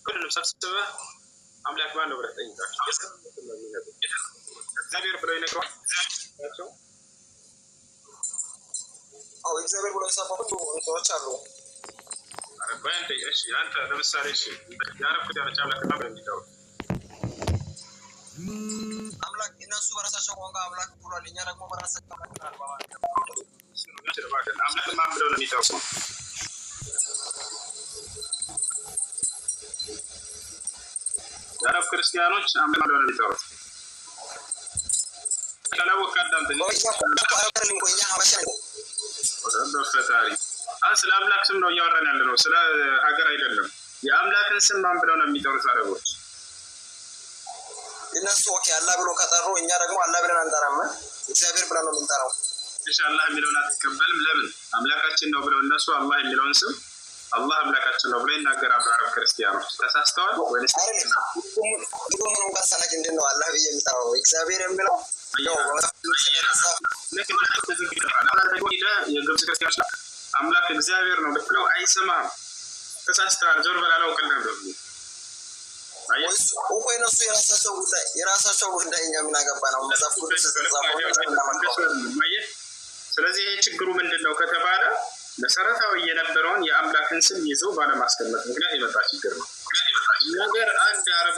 كل سبسبة أملاك ما نبرة إنجاز زابير بلو ينكوا أو إكزابير بلو يسافروا وتوصلوا وين تي إيش أنت لمسار إيش يعرف كده أنا شاملك ما بندي دور أملاك الناس براسة شو أملاك بلو اللي نيرك مو براسة كمان أملاك ما بلو نبي دور يعرف كريستيانوش أملاك ما بلو نبي دور kalau kadang tu, orang berfatari. Asal amlak semua orang yang lalu, asal agar ada lalu. Ya amlak semua berada di dalam sarabut. Ini suatu Allah berlaku kata roh, ini orang Allah berada antara mana? Exabir berada antara. InsyaAllah milonat kembali melawan. Amlak kacin novel nasu Allah milon sem. Allah amlak kacin novel nagar Arab Kristiano. Asas tahu? Itu menunggu sana kini no Allah biar kita tahu. Exabir milon. لكن أنا أقول إذا يجب سكسي أملاك إكزابير نبتلو أي سماء تساستار جور بلا لو كلنا بدو وكوي نسوي يراسا شو وده إنجا من أجابنا ومزاف كل ስለዚህ ይሄ ችግሩ ምንድነው ከተባለ መሰረታዊ የነበረውን የአምላክን ስም ይዞ ባለማስቀመጥ ምክንያት የመጣ ችግር ነው። ነገር አንድ አረብ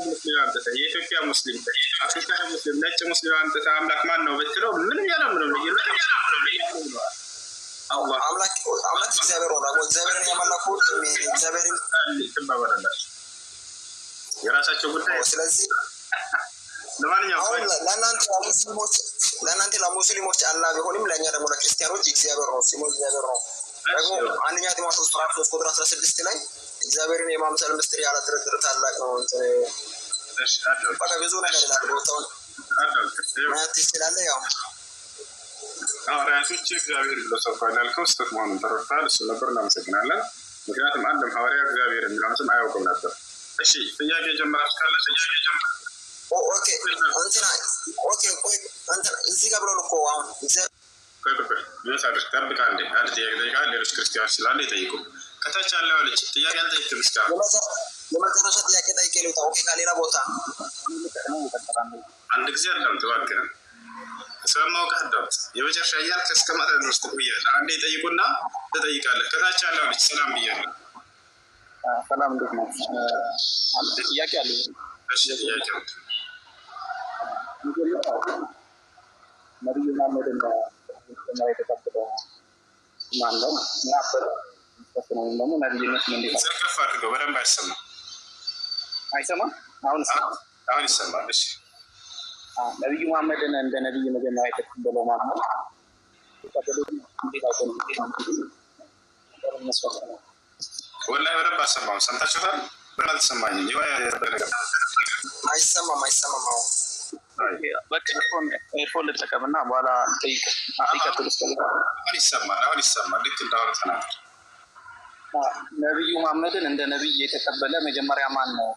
ሙስሊም አንተ የኢትዮጵያ ሙስሊም አፍሪካ ሙስሊም ነጭ ሙስሊም አንተ አምላክ ማን ነው ብትለው ምንም ያላምነው ነው አላህ አምላክ እግዚአብሔር ነው። እግዚአብሔርን ያመለኩት እግዚአብሔርን ተባባላላችሁ የራሳቸው ጉዳይ። ስለዚህ ለማንኛውም ለእናንተ ለሙስሊሞች አላህ ቢሆንም ለእኛ ደግሞ ለክርስቲያኖች እግዚአብሔር ነው። ስሙ እግዚአብሔር ነው። ደግሞ አንደኛ ጢሞቴዎስ 3:16 ላይ እግዚአብሔርን የማምሰል ምስጢር ያለ ድርድር ታላቅ ነው። በቃ ብዙ ነገር ይላል። ቦታውን ማየት ትችላለህ። ያው ሐዋርያቶች እግዚአብሔር ብለው ሰብከዋል ያልከው ስህተት መሆኑን ተረድተሃል። እሱ ነበር። እናመሰግናለን። ምክንያቱም አንድም ሐዋርያ እግዚአብሔር የሚለውን ስም አያውቅም ነበር። እሺ ጥያቄ ጀምራችሁ ካለ ጥያቄ ጀምራ ኦኬ ቆይ እንትና እዚህ ጋር ብለው እኮ አሁን ቆይ ለሳድር ጠብቅ አንዴ ጥያቄ ጠይቃል። ሌሎች ክርስቲያኖች ስላለ ይጠይቁ። ከታች ያለው ልጅ ጥያቄ አልጠይቅም እስካሁን የመጨረሻ ጥያቄ ጠይቄ ልውጣ። ኦኬ ከሌላ ቦታ አንድ ጊዜ አዳምጥ እባክህ። ስለማውቅ አዳምጥ። የመጨረሻ እያልክ እስከ ማታ ድረስ ትቆያለህ። አንዴ ይጠይቁና ትጠይቃለህ። ከታች ያለው ልጅ ሰላም ብያለሁ። ሰላም እንዴት ነው? ጥያቄ አለ። እሺ ጥያቄ ነው። ነብዩ መሐመድን ነው የተቀበለው ማን ነው? ያፈረ ተሰነው ነው ነብዩነት ምን እንዴት ሰከፍ አድርገው በደንብ አይሰማም? አሁን ይሰማል። እሺ ነብዩ መሐመድን እንደ ነብዩ መጀመሪያ የተቀበለው ማን ነው? የተቀበለው እንዴት አቆም ነው? ወላሂ በደንብ አሰማም። ሰምታችኋል? በደንብ አልሰማኝም። አይሰማም። በቃ ኤርፎን ልጠቀምና በኋላ ጠይቅ ይቀጥል። አሁን ይሰማል። ልክ እንዳወራ ተናገር። ነብዩ መሐመድን እንደ ነብይ የተቀበለ መጀመሪያ ማን ነው?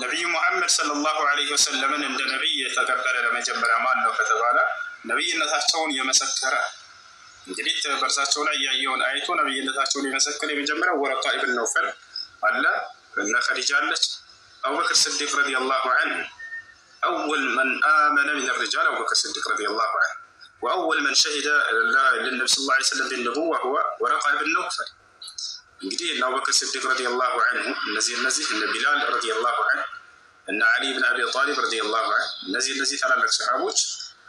ነብዩ መሐመድ ሰለላሁ ዐለይሂ ወሰለምን እንደ ነብይ የተቀበለ ለመጀመሪያ ማን ነው ከተባለ ነብይነታቸውን የመሰከረ እንግዲህ በእርሳቸው ላይ ያየውን አይቶ ነብይነታቸውን የመሰከረ የመጀመሪያው ወረቃ ኢብኑ ነውፈል አለ። እነ ኸዲጃ አለች። አቡበክር ስዲቅ ረዲየላሁ ዐንሁ أول من آمن من الرجال أبو بكر الصديق رضي الله عنه وأول من شهد للنبي صلى الله عليه وسلم بالنبوة هو ورقة بن نوفل. እንግዲህ እነ አቡበክር ስዲቅ ረዲየላሁ ዐንሁ እነዚህ እነ ቢላል ረዲየላሁ ዐንሁ እነ ዓሊ ብን አቢ ጣሊብ ረዲየላሁ ዐንሁ እነዚህ ታላላቅ ሰሃቦች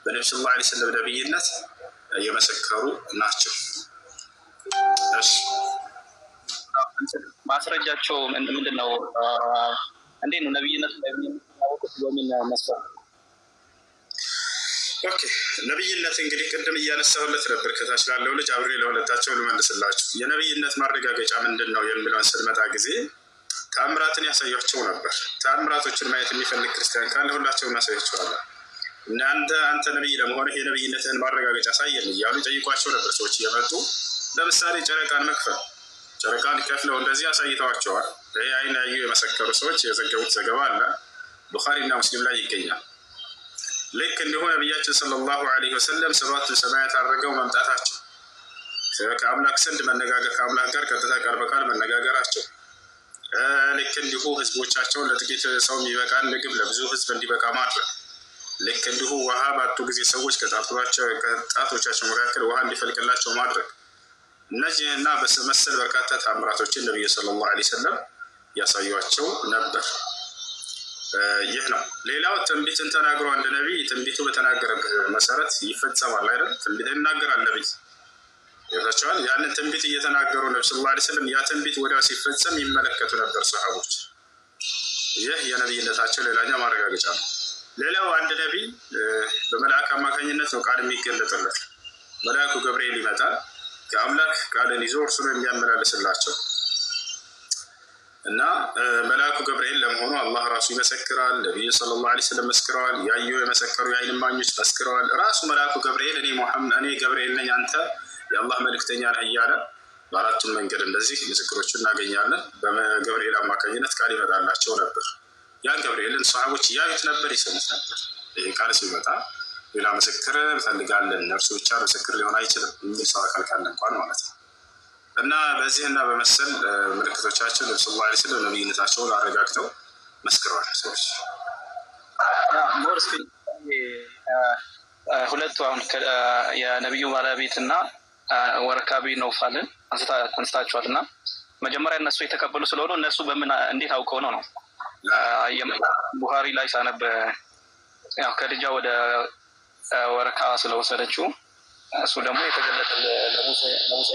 በነብዩ ሰለላሁ ዐለይሂ ወሰለም ነብይነት የመሰከሩ ናቸው። እሺ ማስረጃቸው ምንድነው? እንዴት ነው ነብይነቱ የሚታወቁት? በምን መስፈርት? ኦኬ ነብይነት እንግዲህ ቅድም እያነሳሁለት ነበር። ከታች ላለው ልጅ አብሬ ለሁለታቸው ልመልስላችሁ። የነብይነት ማረጋገጫ ምንድን ነው የሚለውን ስንመጣ ጊዜ ተአምራትን ያሳያቸው ነበር። ተአምራቶችን ማየት የሚፈልግ ክርስቲያን ካለ ሁላቸውም ያሳያቸዋለን። እና አንተ ነብይ ለመሆንህ የነብይነትህን ማረጋገጫ አሳየን እያሉ ጠይቋቸው ነበር። ሰዎች እየመጡ ለምሳሌ ጨረቃን መክፈል ጨረቃን ከፍለው እንደዚህ አሳይተዋቸዋል። ይህ አይን ያዩ የመሰከሩ ሰዎች የዘገቡት ዘገባ አለ፣ ቡኻሪና ሙስሊም ላይ ይገኛል። ልክ እንዲሁ ነቢያችን ሰለላሁ ዐለይሂ ወሰለም 7 ሰማያት አድርገው መምጣታቸው ከአምላክ ዘንድ መነጋገር ከአምላክ ጋር ቀጥታ ቃል በቃል መነጋገራቸው ልክ እንዲሁ ህዝቦቻቸውን ለጥቂት ሰው የሚበቃን ምግብ ለብዙ ህዝብ እንዲበቃ ማድረግ ልክ እንዲሁ ውሃ ባጡ ጊዜ ሰዎች ከጣቶቻቸው መካከል ውሃ እንዲፈልቅላቸው ማድረግ እነዚህ እና መሰል በርካታ ተአምራቶችን ነብዩ ሰለላሁ ዐለይሂ ወሰለም ያሳዩአቸው ነበር። ይህ ነው። ሌላው ትንቢትን ተናግሮ አንድ ነቢይ ትንቢቱ በተናገረበት መሰረት ይፈጸማል አይደል? ትንቢት ይናገራል ነቢይ ይፈጸማል። ያንን ትንቢት እየተናገሩ ነብዩ ሰለላሁ ዐለይሂ ወሰለም ያ ትንቢት ወዲያው ሲፈጸም ይመለከቱ ነበር ሰሃቦች። ይህ የነቢይነታቸው ሌላኛው ማረጋገጫ ነው። ሌላው አንድ ነቢይ በመልአክ አማካኝነት ነው ቃል የሚገለጥለት። መልአኩ ገብርኤል ይመጣል ከአምላክ ቃልን ይዞ እርሱ ነው የሚያመላልስላቸው እና መልአኩ ገብርኤል ለመሆኑ አላህ ራሱ ይመሰክራል። ነብዩ ሰለላሁ ዐለይሂ ወሰለም መስክረዋል። ያዩ የመሰከሩ የዓይን እማኞች መስክረዋል። ራሱ መልአኩ ገብርኤል እኔ ገብርኤል ነኝ አንተ የአላህ መልእክተኛ ነህ እያለ በአራቱም መንገድ እንደዚህ ምስክሮቹ እናገኛለን። በገብርኤል አማካኝነት ቃል ይመጣላቸው ነበር። ያን ገብርኤልን ሰሃቦች ያዩት ነበር፣ ይሰሙት ነበር። ይህ ቃል ሲመጣ ሌላ ምስክር እንፈልጋለን፣ እርሱ ብቻ ምስክር ሊሆን አይችልም የሚል ሰው አካል ካለ እንኳን ማለት ነው። እና በዚህና በመሰል ምልክቶቻቸው ነብዩ ሰለላሁ ዐለይሂ ወሰለም ነብይነታቸውን አረጋግጠው መስክረዋል። ሰዎች ሁለቱ አሁን የነብዩ ባለቤትና ወረካ ቢን ነውፋልን አንስታችኋል እና መጀመሪያ እነሱ የተቀበሉ ስለሆኑ እነሱ በምን እንዴት አውቀው ነው? ቡኻሪ ላይ ሳነብ ያው ከድጃ ወደ ወረካ ስለወሰደችው እሱ ደግሞ የተገለጠ ለሙሳ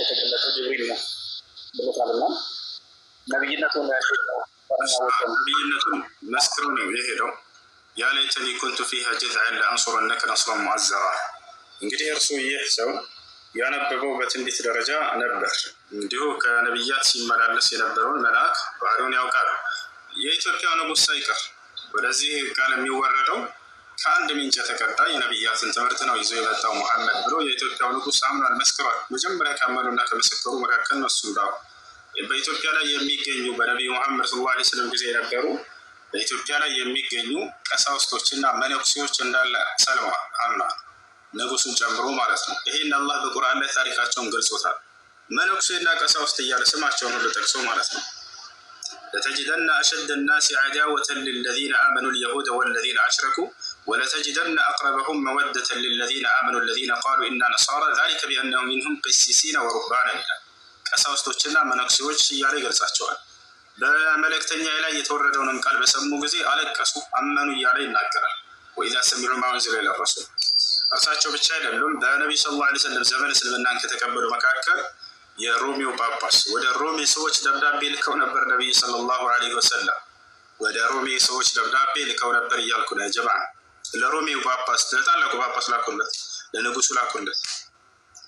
የተገለጠው ጅብሪል ነው ብለታልና ነብይነቱን መስክሩ ነው የሄደው። ያ ለይተኒ ኩንቱ ፊሃ ጀዝዐን ለአንሱረነከ ነስረን ሙዐዘራ። እንግዲህ እርሱ ይህ ሰው ያነበበው በትንቢት ደረጃ ነበር። እንዲሁ ከነብያት ሲመላለስ የነበረውን መልአክ ባህሪውን ያውቃል። የኢትዮጵያ ንጉሥ ሳይቀር ወደዚህ ቃል የሚወረደው ከአንድ ምንጭ የተቀዳ የነብያትን ትምህርት ነው ይዞ የመጣው ሙሐመድ ብሎ የኢትዮጵያው ንጉሥ አምኗል፣ መስክሯል። መጀመሪያ ካመኑና ከመሰከሩ መካከል ነው እሱ። እንዳው በኢትዮጵያ ላይ የሚገኙ በነቢዩ ሙሐመድ ሰለላሁ ዐለይሂ ወሰለም ጊዜ የነበሩ በኢትዮጵያ ላይ የሚገኙ ቀሳውስቶችና መነኩሴዎች እንዳለ ሰልመዋል፣ አምኗል፣ ንጉሱን ጨምሮ ማለት ነው። ይሄን አላህ በቁርአን ላይ ታሪካቸውን ገልጾታል። መነኩሴና ቀሳውስት እያለ ስማቸውን ሁሉ ጠቅሶ ማለት ነው። لتجدن أشد الناس عداوة للذين آمنوا اليهود والذين أشركوا ولتجدن أقربهم مودة للذين آمنوا الذين قالوا إنا نصارى ذلك بأنهم منهم قسيسين ورهبانا ይላል። ቀሳውስቶችና መነኩሴዎች እያለ ይገልጻቸዋል። በመልእክተኛ ላይ የተወረደውንም ቃል በሰሙ ጊዜ አለቀሱ፣ አመኑ እያለ ይናገራል። ወኢዛ ሰሚዑ ማ ኡንዚለ ኢለ ረሱል። እርሳቸው ብቻ አይደሉም። በነቢዩ ሰለላሁ ዐለይሂ ወሰለም ዘመን እስልምናን ከተቀበሉ መካከል የሮሜው ጳጳስ ወደ ሮሜ ሰዎች ደብዳቤ ልከው ነበር። ነብዩ ሰለላሁ ዐለይሂ ወሰለም ወደ ሮሜ ሰዎች ደብዳቤ ልከው ነበር እያልኩ ነው ጀማዓ። ለሮሜው ጳጳስ ለታላቁ ጳጳስ ላኩለት፣ ለንጉሱ ላኩለት።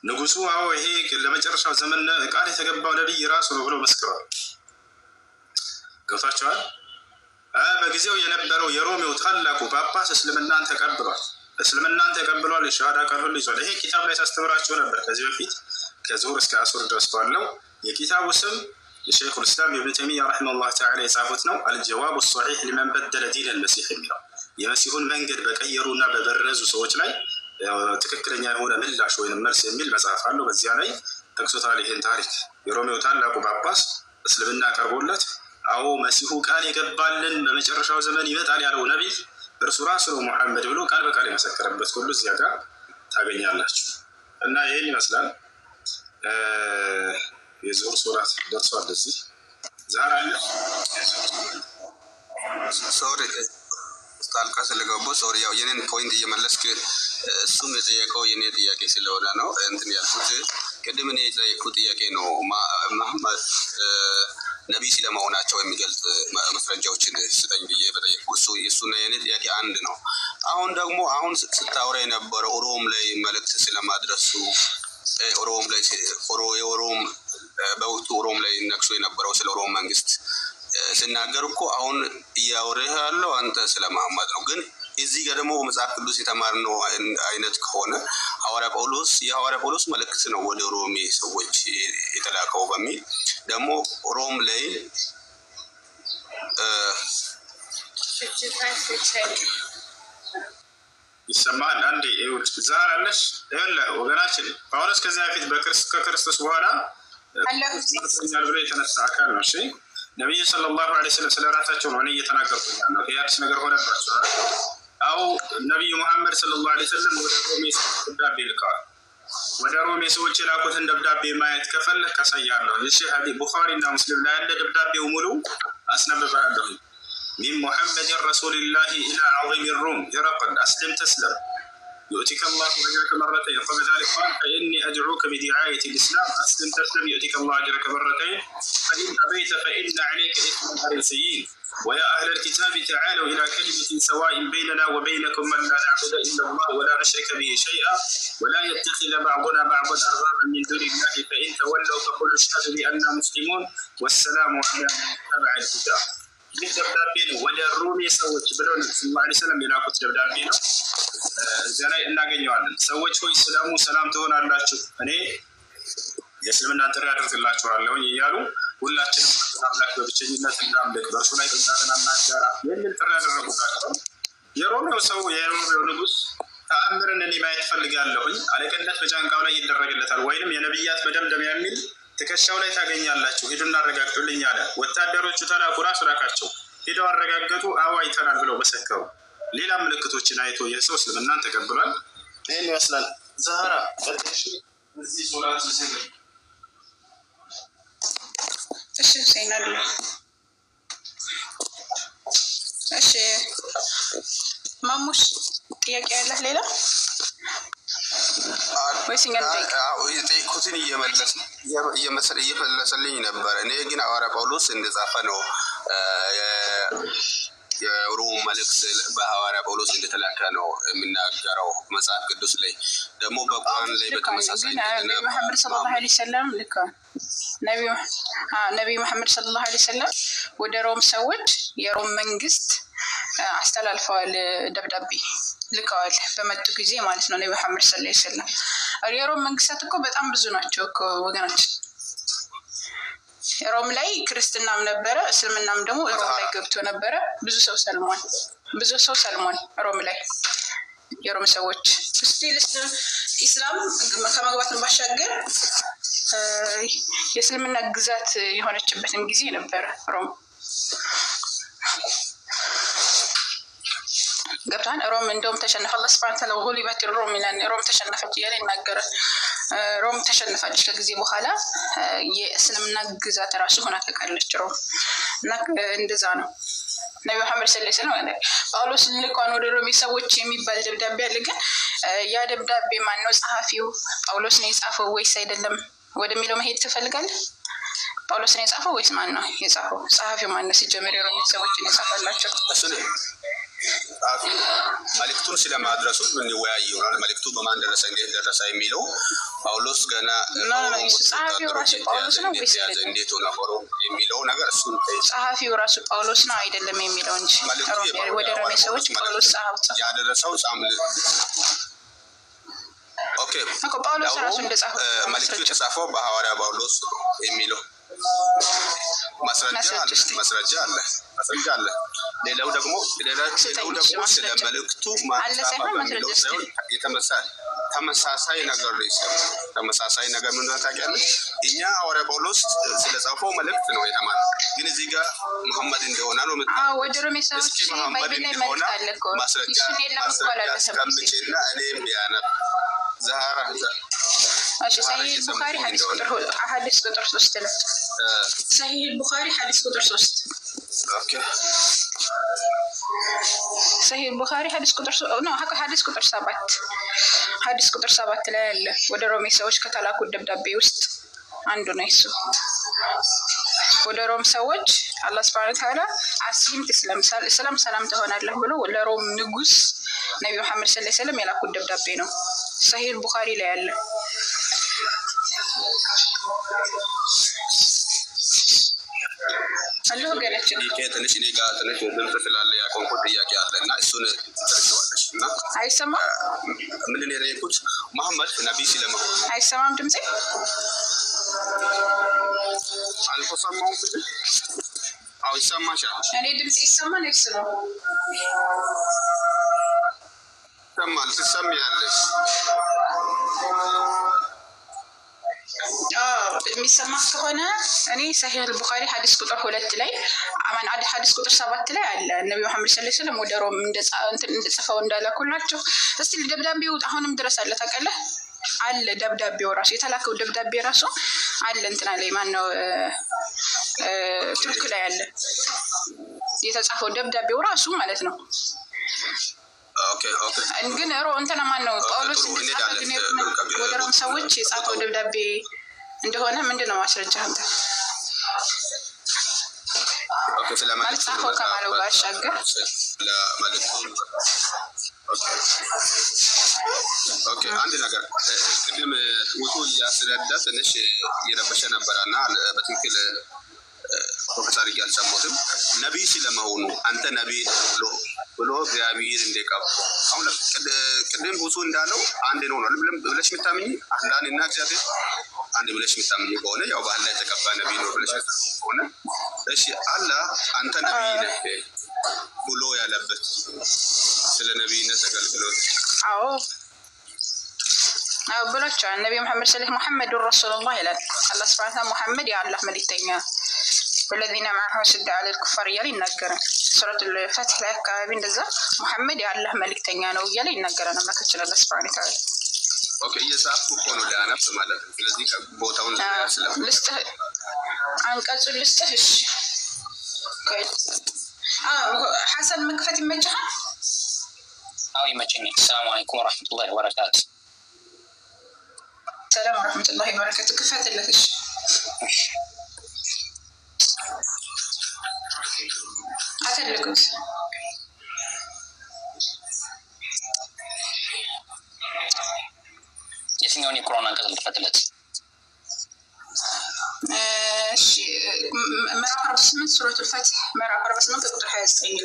ንጉሱ አዎ ይሄ ለመጨረሻው ዘመን ቃል የተገባው ነብይ ራሱ ነው ብሎ መስክሯል። ገብታችኋል? በጊዜው የነበረው የሮሜው ታላቁ ጳጳስ እስልምናን ተቀብሏል። የሻሃዳ ቃል ሁሉ ይዟል። ይሄ ኪታብ ላይ ሳስተምራችሁ ነበር ከዚህ በፊት ከዙሁር እስከ አሱር ድረስ ባለው የኪታቡ ስም የሸይኹል ኢስላም ኢብኑ ተይሚያ ረሂመሁላህ ተዓላ የጻፉት ነው። አልጀዋቡ ሶሒሕ ሊመን በደለ ዲን አልመሲሕ የሚለው የመሲሁን መንገድ በቀየሩና በበረዙ ሰዎች ላይ ትክክለኛ የሆነ ምላሽ ወይም መልስ የሚል መጽሐፍ አለው። በዚያ ላይ ጠቅሶታል ይህን ታሪክ። የሮሜው ታላቁ ጳጳስ እስልምና ቀርቦለት አዎ መሲሁ ቃል የገባልን በመጨረሻው ዘመን ይመጣል ያለው ነቢይ እርሱ ራሱ ነው ሙሐመድ ብሎ ቃል በቃል የመሰከረበት ሁሉ እዚያ ጋር ታገኛላችሁ። እና ይህን ይመስላል። የዙሁር ሶላት ደርሷል። እዚህ ዛሬ አለ ሶሪ ጣልቃ ስለገቡ ሶሪ። ያው የኔን ፖይንት እየመለስክ እሱም የጠየቀው የኔ ጥያቄ ስለሆነ ነው እንትን ያልኩት። ቅድም እኔ የጠየቅኩት ጥያቄ ነው መሐመድ ነቢይ ስለመሆናቸው የሚገልጽ ማስረጃዎችን ስጠኝ ብዬ በጠየቅኩ እሱና የኔ ጥያቄ አንድ ነው። አሁን ደግሞ ስታወራ የነበረው ሮም ላይ መልእክት ስለማድረሱ ሮም ላይ የሮም በወቅቱ ሮም ላይ ነግሶ የነበረው ስለ ሮም መንግስት ስናገር እኮ አሁን እያወራህ ያለው አንተ ስለ መሐመድ ነው። ግን እዚህ ጋር ደግሞ መጽሐፍ ቅዱስ የተማርነው አይነት ከሆነ የሐዋርያ ጳውሎስ መልእክት ነው ወደ ሮሜ ሰዎች የተላከው በሚል ደግሞ ሮም ላይ ይሰማል አንዴ ይውል ዛሬ አለሽ ይወለ ወገናችን ጳውሎስ ከዚያ በፊት ከክርስቶስ በኋላ አላህኛል ብሎ የተነሳ አካል ነው። እሺ ነብዩ ሰለላሁ ዐለይሂ ወሰለም ስለራሳቸው ነው እየተናገርኩኝ ያለው። ይሄ አዲስ ነገር ሆነባቸው አው ነብዩ መሐመድ ሰለላሁ ዐለይሂ ወሰለም ወደ ሮሜ ደብዳቤ ልከዋል። ወደ ሮሜ ሰዎች የላኩትን ደብዳቤ ማየት ከፈለክ ካሳያለሁ። እሺ ሐዲስ ቡኻሪ እና ሙስሊም ላይ ያለ ደብዳቤው ሙሉ አስነብባለሁ። من محمد رسول الله إلى عظيم الروم هرقل أسلم تسلم يؤتك الله أجرك مرتين قبل ذلك قال فإني أدعوك بدعاية الإسلام أسلم تسلم يؤتك الله أجرك مرتين فإن أبيت فإن عليك إثم الفريسيين ويا أهل الكتاب تعالوا إلى كلمة سواء بيننا وبينكم من لا نعبد إلا الله ولا نشرك به شيئا ولا يتخذ بعضنا بعضا أربابا من دون الله فإن تولوا فقولوا اشهدوا بأننا مسلمون والسلام على من اتبع الكتاب. ይህ ደብዳቤ ነው ወደ ሮሜ ሰዎች ብለው ነብዩ ሰለላሁ ዐለይሂ ወሰለም የላኩት ደብዳቤ ነው። እዚያ ላይ እናገኘዋለን። ሰዎች ሆይ ስላሙ ሰላም ትሆናላችሁ፣ እኔ የእስልምናን ጥሪ አደርግላችኋለሁ እያሉ ሁላችንም አምላክ በብቸኝነት እናምልክ፣ በእርሱ ላይ ጥንታትን እናጋራ የሚል ጥሪ ያደረጉላቸው የሮሜው ሰው የሮሜው ንጉሥ ተአምርን እኔ ማየት ፈልጋለሁኝ፣ አለቅነት በጫንቃው ላይ ይደረግለታል ወይንም የነቢያት መደምደሚያ የሚል ትከሻው ላይ ታገኛላችሁ፣ ሂዱና አረጋግጡልኝ አለ። ወታደሮቹ ተላኩ፣ ራሱ ላካቸው። ሄደው አረጋገጡ። አዎ አይተናል ብለው መሰከሩ። ሌላ ምልክቶችን አይቶ የሰው እስልምናን ተቀብሏል። ይህን ይመስላል። ዛህራ ቀጥሽ እዚህ ሶላት ሲሰግድ እሺ ሰይናል እሺ ማሙሽ ጥያቄ ያለህ ሌላ የጠየኩትን እየመለሰልኝ ነበር። እኔ ግን ሐዋርያ ጳውሎስ እንደጻፈ ነው የሮም መልእክት በሐዋርያ ጳውሎስ እንደተላከ ነው የሚናገረው መጽሐፍ ቅዱስ ላይ። ደግሞ በቁርአን ላይ በተመሳሳይ ነብዩ መሐመድ ሰለላሁ ዐለይሂ ወሰለም ልክ ነብዩ መሐመድ ሰለላሁ ዐለይሂ ወሰለም ወደ ሮም ሰዎች የሮም መንግስት አስተላልፈዋል፣ ደብዳቤ ልከዋል በመጡ ጊዜ ማለት ነው። ነብዩ መሐመድ ሰለላሁ ዐለይሂ ወሰለም የሮም መንግስታት እኮ በጣም ብዙ ናቸው እኮ ወገናችን። ሮም ላይ ክርስትናም ነበረ፣ እስልምናም ደግሞ ሮም ላይ ገብቶ ነበረ። ብዙ ሰው ሰልሟል ሮም ላይ የሮም ሰዎች። ስቲል ኢስላም ከመግባትን ባሻገር የእስልምና ግዛት የሆነችበትን ጊዜ ነበረ ሮም። ገብቷን ሮም እንደውም ተሸነፈ። አላህ ሱብሓነሁ ወተዓላ ጉሊበት ሮም ይላል። ሮም ተሸነፈች እያለ ይናገራል። ሮም ተሸንፋለች ከጊዜ በኋላ የእስልምና ግዛት ራሱ ሆና ተቃለች ሮም። እና እንደዛ ነው ነብዩ መሐመድ ሰለላሁ ዐለይሂ ወሰለም ጳውሎስ ልኳን ወደ ሮም ሰዎች የሚባል ደብዳቤ አለ። ግን ያ ደብዳቤ ማን ነው ጸሐፊው? ጳውሎስ ነው የጻፈው ወይስ አይደለም ወደሚለው መሄድ ትፈልጋለህ? ጳውሎስ ነው የጻፈው ወይስ ማን ነው የጻፈው? ጸሐፊው ማን ነው? ሲጀመር የሮም ሰዎች ነው የጻፈላቸው። መልእክቱን ስለማድረሱ እንወያይ ይሆናል። መልእክቱ በማን ደረሰ እንዴት ደረሰ የሚለው ጳውሎስ ገና ጸሐፊው ራሱ ጳውሎስ ነው ወይስ እንዴት ሆነ የሚለው ነገር እሱ ጸሐፊው ራሱ ጳውሎስ ነው አይደለም የሚለው እንጂ ወደ ሮሜ ሰዎች ጳውሎስ ጸሐፊው ያደረሰው ኦኬ እኮ ጳውሎስ ራሱ እንደጻፈው መልእክቱ የተጻፈው በሐዋርያ ጳውሎስ የሚለው ማስረጃ አለ። ሌላው ደግሞ ስለ መልእክቱ ተመሳሳይ ነገር ተመሳሳይ ነገር ምን ታውቂያለሽ? እኛ ሐዋርያ ጳውሎስ ስለጻፈው መልእክት ነው የተማርነው፣ ግን እዚህ ጋር መሐመድ እንደሆነ ነው ወደ ሮሜ ሰዎች ባይብል ላይ መልእክት አለ እኮ እሱን የለም እኮ አላለሰብኝና እኔም ቢያነብ ዛህራ صحيح البخاري حديث قطر 3 له صحيح البخاري حديث قطر 3 اوكي صحيح البخاري حديث قطر نو حديث قطر 7 حديث قطر 7 ላይ ያለ ወደ ሮሜ ሰዎች ከተላኩ ደብዳቤ ውስጥ አንዱ ነው እሱ። ወደ ሮም ሰዎች አላህ Subhanahu Wa Ta'ala አስሊም ተስለም ሰላም ትሆናለህ ብሎ ለሮም ንጉስ ነብዩ መሐመድ ሰለላሁ ዐለይሂ ወሰለም የላኩት ደብዳቤ ነው። صحيح البخاري ላይ ያለ አለሁ ገለችን ትንሽ እኔ ጋር ትንሽ ድምፅ ስላለ ያቆምኩት ጥያቄ አለና እሱን ትጠርቂዋለሽ። እና አይሰማም ምንድን ነው የጠየኩት? መሐመድ ነብይ ስለመሆኑ አይሰማም ድምጼ አልተሰማውም። አዎ ይሰማሻል። እኔ ድምጽ ይሰማል አይሰማም? ይሰማል ትሰሚያለሽ የሚሰማ ከሆነ እኔ ሰሂህ አልቡኻሪ ሐዲስ ቁጥር 2 ላይ አማን ሐዲስ ቁጥር 7 ላይ አለ ነብዩ መሐመድ ሰለላሁ ዐለይሂ ወሰለም ወደ ሮም እንደጻፈው እንዳላኩላቸው እስቲ ደብዳቤው አሁንም ድረስ አለ ታውቃለህ አለ ደብዳቤው ራሱ የተላከው ደብዳቤ ራሱ አለ እንትና ላይ ማን ነው ቱርክ ላይ አለ የተጻፈው ደብዳቤው ራሱ ማለት ነው ኦኬ ግን እንትና ማን ነው ጳውሎስ ወደ ሮም ሰዎች የጻፈው ደብዳቤ እንደሆነ ምንድነው ማስረጃ አንተ ኦኬ ማለት ጻፈው ከማለው ጋር አሻገር ኦኬ አንድ ነገር ቅድም ውጡ ያስረዳ ትንሽ እየረበሸ ነበርና በትክክል ፕሮፌሰር ያልሰሙትም ነብይ ስለመሆኑ አንተ ነብይ ብሎ እግዚአብሔር እንደቀባ አሁን ቅድም ሁሱ እንዳለው አንድ ነው ብለሽ የምታምኚ አላህንና እግዚአብሔር አንድ ብለሽ የምታምኚ ከሆነ ያው በአላህ የተቀባ ነብይ ነው ብለሽ ከሆነ እሺ አላህ አንተ ነብይ ነህ ብሎ ያለበት ስለ ነብይነት አገልግሎት ብሏቸዋል ነብዩ መሐመድ ሰለላሁ ዐለይሂ ወሰለም ረሱሉላህ ይላል አላህ ሱብሓነሁ ወተዓላ ሙሐመድ የአላህ መልእክተኛ والذين معه شد على الكفار يلي ينقرن سورة الفتح ላይ አካባቢ እንደዛ ሙሐመድ የአላህ መልእክተኛ ነው እያለ ይናገራል አምላካችን አላህ ሱብሓነሁ ወተዓላ ኦኬ እየጻፍኩ እኮ ነው ለአነፍስ ማለት ነው ስለዚህ ቦታውን ልስጥህ አንቀጹን ልስጥህ እሺ ሐሰን መክፈት ይመችሃል አዎ ይመቸኛል ሰላም አለይኩም ወራህመቱላሂ ወበረካቱ ሰላም ወራህመቱላሂ ወበረካቱ ክፈትልህ እሺ አፈልጉት የትኛውን የቁርአን አንቀጽ ልትፈትለት እሺ ምዕራፍ 48 ሱረቱ الفتح ምዕራፍ 48 ቁጥር 29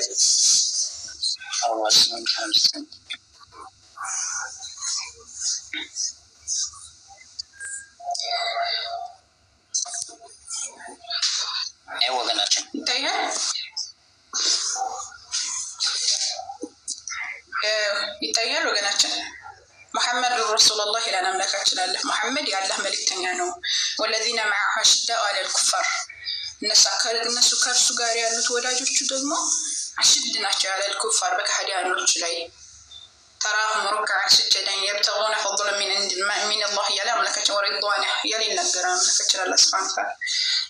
ላይ ወገናችን ይታያል ወገናችን محمد رسول الله إلى نملكة الله محمد يا الله ملكتنا نو والذين معه أشداء على الكفار الناس كرسو غاري ያሉት ወዳጆቹ ደግሞ አሽድናቸው على الكفار በከሃዲያኖች ላይ تراهم ركعا سجدا يبتغون فضلا من الله يا ملكة ورضوانه يلي نغرا ملكة الله سبحانه وتعالى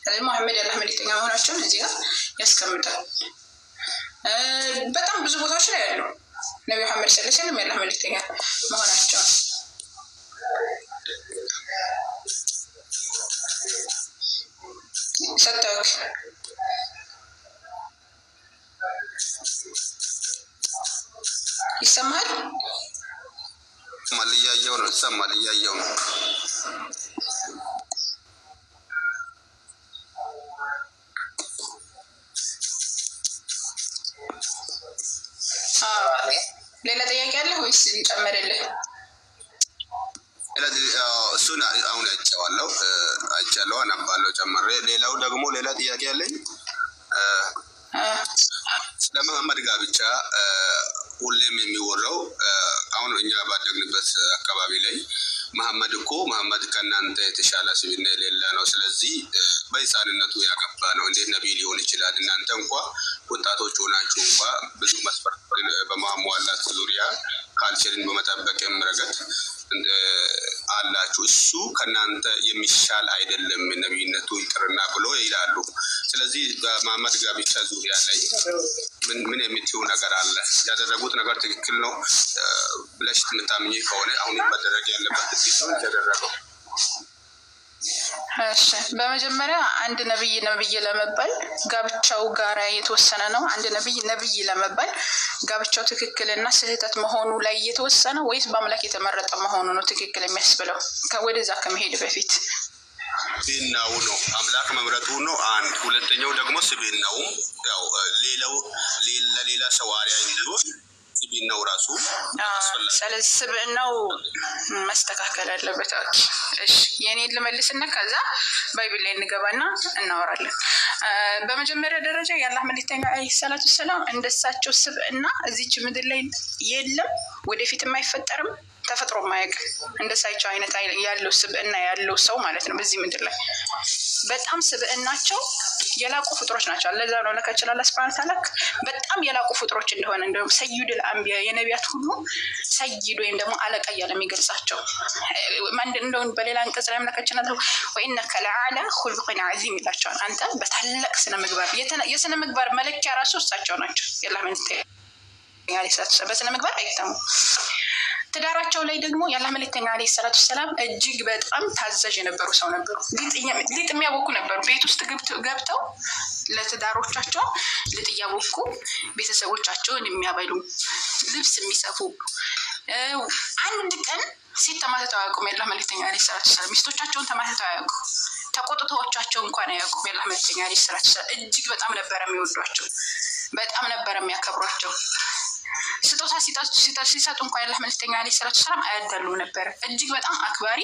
ስለዚህ ሙሐመድ ያላህ መልእክተኛ መሆናቸውን እዚህ ጋር ያስቀምጣል በጣም ብዙ ቦታዎች ላይ ያሉ ነብዩ መሐመድ ሰለላሁ ዐለይሂ ወሰለም ያላህ መልእክተኛ መሆናቸውን ሰጣክ ይሰማል ማልያየው ነው ሰማል ያየው ነው ሌላ ጥያቄ አለ ወይስ እንጨምርልህ? እሱን አሁን አይቻለሁ አነባለሁ ጨምሬ። ሌላው ደግሞ ሌላ ጥያቄ አለኝ። ስለ መሐመድ ጋብቻ ሁሌም የሚወራው አሁን እኛ ባደግንበት አካባቢ ላይ መሐመድ ከእናንተ የተሻለ ስብዕና የሌለ ነው፣ ስለዚህ በሕፃንነቱ ያገባ ነው፣ እንዴት ነቢይ ሊሆን ይችላል? እናንተ እንኳ ወጣቶች ሆናችሁ እንኳ ብዙ መስፈርት በማሟላት ዙሪያ ካልቸርን በመጠበቅም ረገድ አላችሁ፣ እሱ ከእናንተ የሚሻል አይደለም ነቢይነቱ ይቅርና ብሎ ይላሉ። ስለዚህ በመሐመድ ጋብቻ ዙሪያ ላይ ምን የምትይው ነገር አለ? ያደረጉት ነገር ትክክል ነው ብለሽ የምታምኚ ከሆነ አሁን መደረግ ያለበት እዚህ ነው ያደረገው። እሺ፣ በመጀመሪያ አንድ ነብይ ለመባል ጋብቻው ጋራ የተወሰነ ነው። አንድ ነብይ ለመባል ጋብቻው ትክክልና ስህተት መሆኑ ላይ የተወሰነ ወይስ በአምላክ የተመረጠ መሆኑ ነው ትክክል የሚያስብለው? ወደዛ ከመሄድ በፊት ስብዕናው ነው፣ አምላክ መምረጡ ነው አንድ። ሁለተኛው ደግሞ ስብዕናው ያው ለሌላ ሰው አርአያ እንዲሆን ስብዕናው ራሱ ስለዚህ ስብዕናው መስተካከል አለበት። እሺ የኔን ልመልስና ከዛ ባይብል ላይ እንገባና እናወራለን። በመጀመሪያ ደረጃ የአላህ መልእክተኛ አለይሂ ሰላቱ ሰላም እንደሳቸው ስብዕና እዚች ምድር ላይ የለም፣ ወደፊትም አይፈጠርም፣ ተፈጥሮ ማያውቅ እንደሳቸው አይነት ያለው ስብዕና ያለው ሰው ማለት ነው። በዚህ ምድር ላይ በጣም ስብዕናቸው የላቁ ፍጥሮች ናቸው። ለዛ ነው ለከችላ አላህ ሱብሓነሁ ወተዓላ በጣም የላቁ ፍጥሮች እንደሆነ እንደውም ሰይዱል አንቢያ የነቢያት ሁሉ ሰይድ ወይም ደግሞ አለቃ እያለ የሚገልጻቸው እንደውም በሌላ አንቀጽ ላይ ለከችላ ወኢነከ ለዐላ ኹሉቂን ዐዚም ይላቸዋል። አንተ በታላቅ ስነ ምግባር የስነ ምግባር መለኪያ ራሱ እሳቸው ናቸው። የአላህ መልእክተኛ በስነ ምግባር አይተሙ። ትዳራቸው ላይ ደግሞ የአላህ መልእክተኛ አለይሂ ሰላቱ ሰላም እጅግ በጣም ታዛዥ የነበሩ ሰው ነበሩ። ሊጥ የሚያቦኩ ነበሩ። ቤት ውስጥ ገብተው ለትዳሮቻቸው ሊጥ እያቦኩ ቤተሰቦቻቸውን የሚያበሉ ልብስ የሚሰፉ አንድ ቀን ሴት ተማትተው አያውቁም። የአላህ መልእክተኛ አለይሂ ሰላቱ ሰላም ሚስቶቻቸውን ተማትተው አያውቁም። ተቆጥተዎቻቸው እንኳን አያውቁም። የአላህ መልእክተኛ አለይሂ ሰላቱ ሰላም እጅግ በጣም ነበር የሚወዷቸው፣ በጣም ነበር የሚያከብሯቸው። ስጦታ ሲሰጡ እንኳን የአላህ መልእክተኛ አለይሂ ሰላቱ ሰላም አያዳሉም ነበር። እጅግ በጣም አክባሪ፣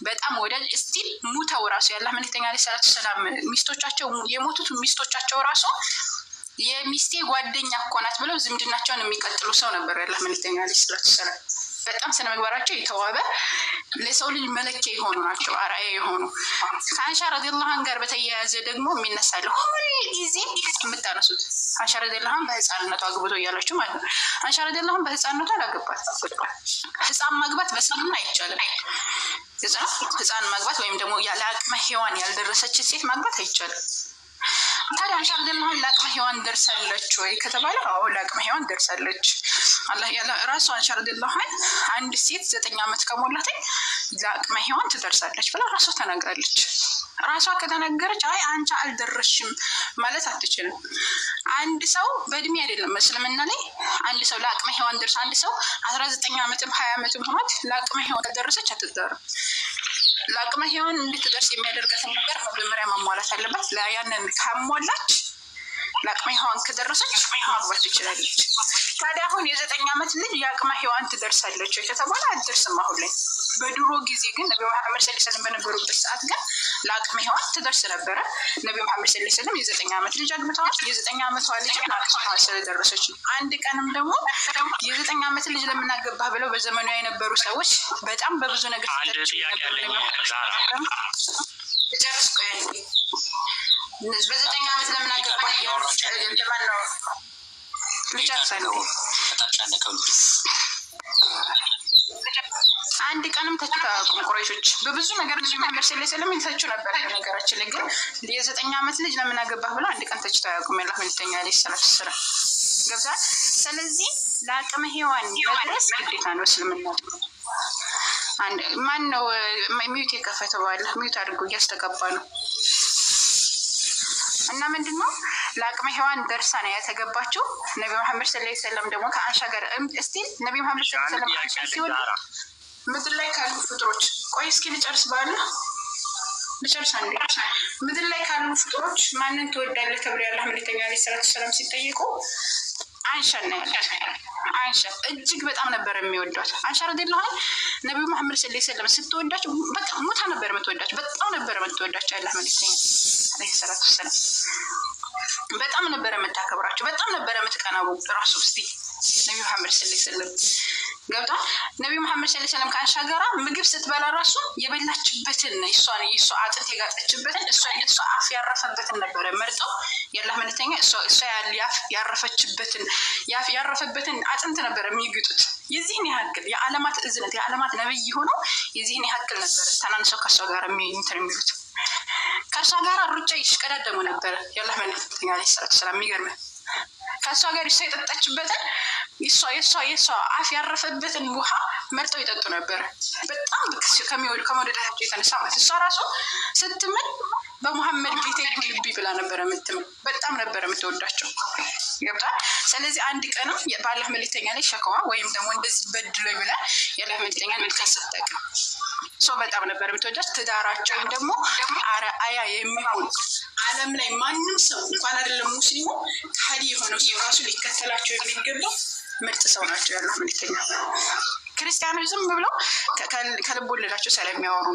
በጣም ወዳጅ። እስቲል ሙተው ራሱ የአላህ መልእክተኛ አለይሂ ሰላቱ ሰላም ሚስቶቻቸው የሞቱት ሚስቶቻቸው ራሱ የሚስቴ ጓደኛ እኮ ናት ብለው ዝምድናቸውን የሚቀጥሉ ሰው ነበሩ የአላህ መልእክተኛ አለይሂ ሰላቱ ሰላም። በጣም ስነ ምግባራቸው የተዋበ ለሰው ልጅ መለኪያ የሆኑ ናቸው፣ አርአያ የሆኑ። ከአንሻ ረዲየላሁ ዐንሃ ጋር በተያያዘ ደግሞ የሚነሳለ ሁል ጊዜ የምታነሱት አንሻ ረዲየላሁ ዐንሃ በህፃንነቷ አግብቶ እያላችሁ ማለት ነው። አንሻ ረዲየላሁ ዐንሃ በህፃንነቷ አላገባት። ህፃን ማግባት በእስልምና አይቻልም። ህፃን ማግባት ወይም ደግሞ ያለ አቅመ ሔዋን ያልደረሰች ሴት ማግባት አይቻልም። ታዲያ አንሻ ረዲየላሁ ዐንሃ ለአቅመ ሔዋን ደርሳለች ወይ ከተባለ አዎ ለአቅመ ሔዋን ደርሳለች። አላህ ያለ ራሱ አንሻ ረዲየላሁ ዐንሃ አንድ ሴት 9 ዓመት ከሞላት ለአቅመ ሔዋን ትደርሳለች ብላ ራሷ ተናግራለች። ራሷ ከተናገረች አይ አንቺ አልደረስሽም ማለት አትችልም። አንድ ሰው በእድሜ አይደለም እስልምና ላይ አንድ ሰው ለአቅመ ሔዋን ደርስ አንድ ሰው 19 ዓመትም 20 ዓመትም ሆኖት ለአቅመ ሔዋን ከደረሰች አትዳርም። ለአቅመ ሔዋን እንድትደርስ የሚያደርጋትን ነገር መጀመሪያ ማሟላት አለባት። ያንን ካሟላች ለአቅመ ሔዋን ከደረሰች ማግባት ትችላለች። ታዲያ አሁን የ9 ዓመት ልጅ የአቅመ ሔዋን ትደርሳለች ከተባለ አትደርስም። አሁን ላይ በድሮ ጊዜ ግን ነብዩ መሐመድ ሰለላሁ ዐለይሂ ወሰለም በነበሩበት ሰዓት ግን ለአቅመ ሔዋን ትደርስ ነበረ። ነብዩ መሐመድ ሰለላሁ ዐለይሂ ወሰለም የ9 ዓመት ልጅ አግብተዋል። የ9 ዓመቷ ልጅ ለአቅመ ሔዋን ስለደረሰች አንድ ቀንም ደግሞ የ9 ዓመት ልጅ ለምን አገባህ ብለው በዘመኑ የነበሩ ሰዎች በጣም በብዙ ነገር በ9 ዓመት ለምን አገባህ እንደማን ነው አንድ ቀንም ተጣጣቁ ቁረይሾች በብዙ ነገር ነብዩ መሐመድ ሰለላሁ ዐለይሂ ወሰለም ይተቹ ነበር። ነገራችን ላይ ግን የ9 ዓመት ልጅ ለምን አገባህ ብለው አንድ ቀን ተችተው አያውቁም። የአላህ መልእክተኛ አለይሂ ሰላቱ ሰላም ገብቷል። ስለዚህ ለአቅመ ሔዋን መድረስ ግዴታ ነው እስልምና። አንድ ማን ነው ሚዩት የከፈተው? አለ ሚዩት አድርጎ እያስተጋባ ነው። እና ምንድነው ለአቅመ ሔዋን ደርሳ ነው የተገባችው። ነብዩ መሐመድ ሰለላሁ ዐለይሂ ወሰለም ደግሞ ከአንሻ ጋር እስቲ ነብዩ መሐመድ ሰለላሁ ዐለይሂ ወሰለም አንሻ ሲወድ ምድር ላይ ካሉ ፍጡሮች ቆይ እስኪ ልጨርስ ባለ ልጨርስ አንዴ። ምድር ላይ ካሉ ፍጡሮች ማንን ትወዳለህ ተብሎ የአላህ መልእክተኛ አለይሂ ሰላቱ ሰላም ሲጠየቁ አንሻ ነው ያለው። አንሻ እጅግ በጣም ነበር የሚወዷት። አንሻ ረዲየላሁ ዐንሃ ነብዩ መሐመድ ሰለላሁ ዐለይሂ ወሰለም ስትወዳቸው በቃ ሞታ ነበር የምትወዳቸው። በጣም ነበር የምትወዳቸው የአላህ መልእክተኛ አለይሂ ሰላቱ ሰላም በጣም ነበር የምታከብራቸው። በጣም ነበር የምትቀናው ራሱ እስቲ ነብዩ መሐመድ ሰለላሁ ዐለይሂ ወሰለም ገብታ ነብዩ መሐመድ ሰለላሁ ዐለይሂ ወሰለም ከአንሻ ጋራ ምግብ ስትበላ ራሱ የበላችበትን እሷ አጥንት የጋጠችበትን እሷ አፍ ያረፈበትን ነበር መርጠው የአላህ መልእክተኛ እሷ ያረፈበትን አጥንት ነበር የሚግጡት። የዚህን ያክል የዓለማት እዝነት የዓለማት ነብይ ሆኖ የዚህን ያክል ነበር ተናንሰው ከሷ ጋር የሚሉት። ከሷ ጋር ሩጫ ይሽቀዳደሙ ነበር የአላህ መልእክተኛ አለይሂ ሰላቱ ሰላም። የሚገርም ከሷ ጋር እሷ የጠጣችበትን የሷ አፍ ያረፈበትን ውሃ መርጠው ይጠጡ ነበር። በጣም ከመውደዳቸው የተነሳ ማለት እሷ ራሱ ስትምል በሙሐመድ ጌታ ይሁንብኝ ብላ ነበር የምትምል። በጣም ነበር የምትወዳቸው ገብቷል። ስለዚህ አንድ ቀንም በአላህ መልእክተኛ ላይ ሸከዋ ወይም ደግሞ እንደዚህ በድሎኝ ብላ የአላህ መልእክተኛ ልትከሰጠቅ ሰው በጣም ነበር የምትወዳቸው። ትዳራቸው ወይም ደግሞ አርአያ የሚሆን ዓለም ላይ ማንም ሰው እንኳን አይደለም ሙስሊሙ ካዲ የሆነው ሰው ራሱ ሊከተላቸው የሚገባው ምርጥ ሰው ናቸው የአላህ መልእክተኛ። ክርስቲያኖች ዝም ብለው ከልብ ወለዳቸው ስለሚያወሩ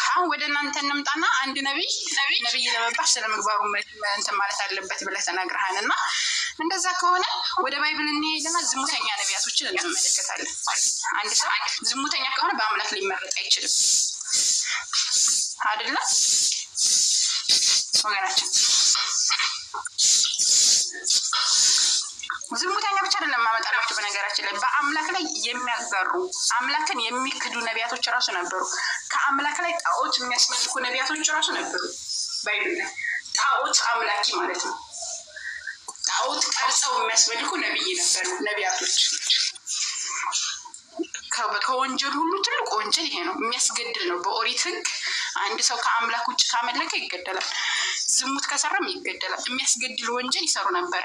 አሁን ወደ እናንተ እንምጣና አንድ ነብይ ለመባል ስለ ምግባሩ እንትን ማለት አለበት ብለህ ተናግረሃል እና እንደዛ ከሆነ ወደ ባይብል እንሄድና ዝሙተኛ ነቢያቶችን እንመለከታለን። አንድ ሰው ዝሙተኛ ከሆነ በአምላክ ሊመረጥ አይችልም አይደለ ወገናችን? ዝሙተኛ ብቻ አይደለም ማመጣላችሁ። በነገራችን ላይ በአምላክ ላይ የሚያጋሩ አምላክን የሚክዱ ነቢያቶች ራሱ ነበሩ። ከአምላክ ላይ ጣዖት የሚያስመልኩ ነቢያቶች ራሱ ነበሩ። ባይብል ላይ ጣዖት አምላኪ ማለት ነው። ጣዖት ቀርጸው የሚያስመልኩ ነቢያቶች። ከወንጀል ሁሉ ትልቁ ወንጀል ይሄ ነው፣ የሚያስገድል ነው። በኦሪት ሕግ አንድ ሰው ከአምላክ ውጭ ካመለከ ይገደላል፣ ዝሙት ከሰራም ይገደላል። የሚያስገድል ወንጀል ይሰሩ ነበረ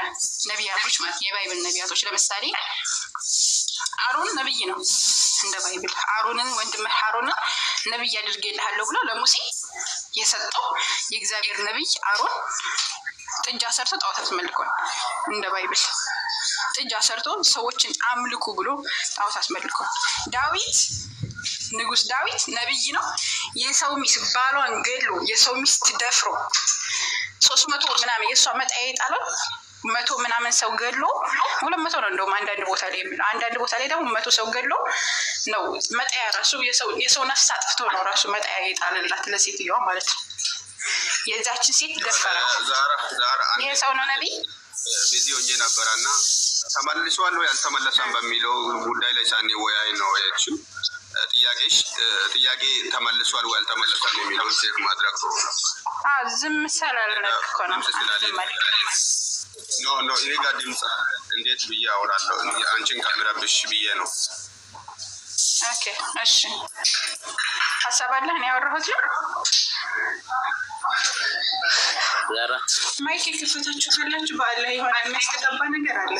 ነቢያቶች ማለት የባይብል ነቢያቶች። ለምሳሌ አሮን ነብይ ነው እንደ ባይብል። አሮንን ወንድምህ አሮንን ነብይ አድርጌልሃለሁ ብሎ ለሙሴ የሰጠው የእግዚአብሔር ነብይ አሮን ጥጃ ሰርቶ ጣዖት አስመልኳል። እንደ ባይብል ጥጃ ሰርቶ ሰዎችን አምልኩ ብሎ ጣዖት አስመልኳል። ንጉስ ዳዊት ነብይ ነው። የሰው ሚስት ባሏን ገሎ የሰው ሚስት ደፍሮ 300 ምናምን የሷ መጣያ ይጣለው 100 ምናምን ሰው ገሎ 200 ነው እንደውም አንዳንድ ቦታ ላይ የሚለው፣ አንዳንድ ቦታ ላይ ደግሞ 100 ሰው ገሎ ነው መጣያ ራሱ የሰው ነፍስ አጥፍቶ ነው ራሱ መጣያ ይጣልላት ለሴትዮዋ ማለት ነው። የዛችን ሴት ደፈረ። ይሄ ሰው ነው ነብይ። ቢዚ ሆኜ ነበርና ተመልሷል ወይ አልተመለሰም በሚለው ጉዳይ ላይ ሳንወያይ ነው ያቺው ጥያቄ ተመልሷል ወይ አልተመለሰም የሚለው ቼክ ማድረግ ነው። ዝም ስላልነክ እኮ ነው። ኖ ይሄ ጋር ድምፅ እንዴት ብዬ አወራለሁ? አንቺን ከምረብሽ ብዬ ነው። ኦኬ እሺ፣ ሀሳብ አለህ? እኔ ያወራሁት ማይክ ክፍታችሁ ካላችሁ በአላህ የሆነ የሚያስተጋባ ነገር አለ።